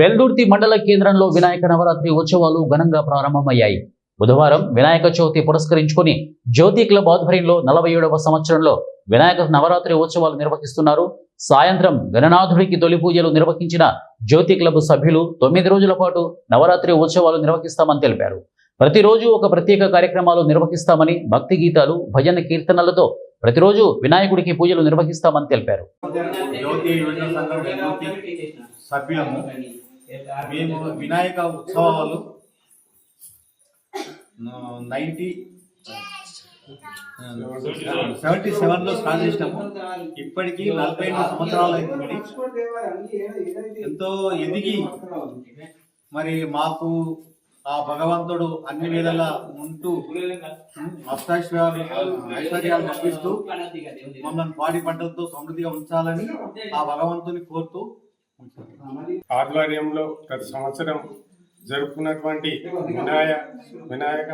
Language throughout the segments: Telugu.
వెల్దుర్తి మండల కేంద్రంలో వినాయక నవరాత్రి ఉత్సవాలు ఘనంగా ప్రారంభమయ్యాయి. బుధవారం వినాయక చవితి పురస్కరించుకుని జ్యోతి క్లబ్ ఆధ్వర్యంలో 47వ సంవత్సరంలో వినాయక నవరాత్రి ఉత్సవాలు నిర్వహిస్తున్నారు. సాయంత్రం గణనాథుడికి తొలి పూజలు నిర్వహించిన జ్యోతి క్లబ్ సభ్యులు 9 రోజుల పాటు నవరాత్రి ఉత్సవాలు నిర్వహిస్తామని తెలిపారు. ప్రతిరోజు ఒక ప్రత్యేక కార్యక్రమాలు నిర్వహిస్తామని, భక్తి గీతాలు, భజన కీర్తనలతో ప్రతిరోజు వినాయకుడికి పూజలు నిర్వహిస్తామని తెలిపారు. సభ్యులము మేము వినాయక ఉత్సవాలు 77లో స్టార్ట్ చేసినాము. ఇప్పటికీ 45 సంవత్సరాలు అవుతుంది. ఎంతో ఎదిగి మరి మాకు ఆ భగవంతుడు అన్ని వేళలా ఉంటూ ఐశ్వర్యాలు పంపిస్తూ మమ్మల్ని పాడి పంటలతో సమృద్ధిగా ఉంచాలని ఆ భగవంతుని కోరుతూ ఆధ్వర్యంలో ప్రతి సంవత్సరం జరుపుకున్నటువంటి వినాయక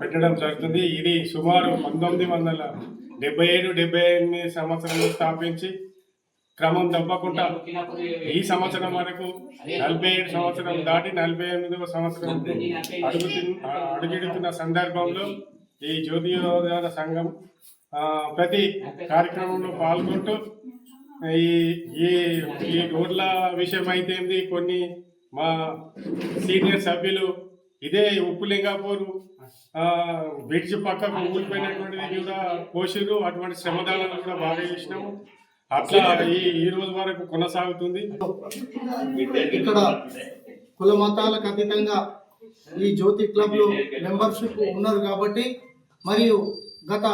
పెట్టడం జరుగుతుంది. ఇది సుమారు 1977-78 సంవత్సరంలో స్థాపించి క్రమం తప్పకుండా ఈ సంవత్సరం వరకు 47 సంవత్సరం దాటి 48వ సంవత్సరం అడుగుతున్న సందర్భంలో ఈ జ్యోతియోధన సంఘం ప్రతి కార్యక్రమంలో పాల్గొంటూ ఈ రోడ్ల విషయం అయితే కొన్ని మా సీనియర్ సభ్యులు ఇదే ఉప్పులింగాపూర్ బ్రిడ్జ్ పక్కకు ఊరిపోయినటువంటిది కూడా పోషిరు. అటువంటి శ్రమదానాలు కూడా బాగా చేసినాము. అట్లా ఈ రోజు వరకు కొనసాగుతుంది. ఇక్కడ కుల మతాలకు అతీతంగా ఈ జ్యోతి క్లబ్ లో మెంబర్షిప్ ఉన్నారు కాబట్టి మరియు గత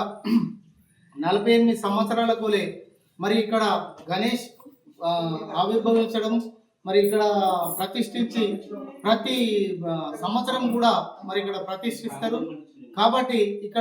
48 సంవత్సరాలకు మరి ఇక్కడ గణేష్ ఆవిర్భవించడం, మరి ఇక్కడ ప్రతిష్ఠించి ప్రతి సంవత్సరం కూడా మరి ఇక్కడ ప్రతిష్ఠిస్తారు కాబట్టి ఇక్కడ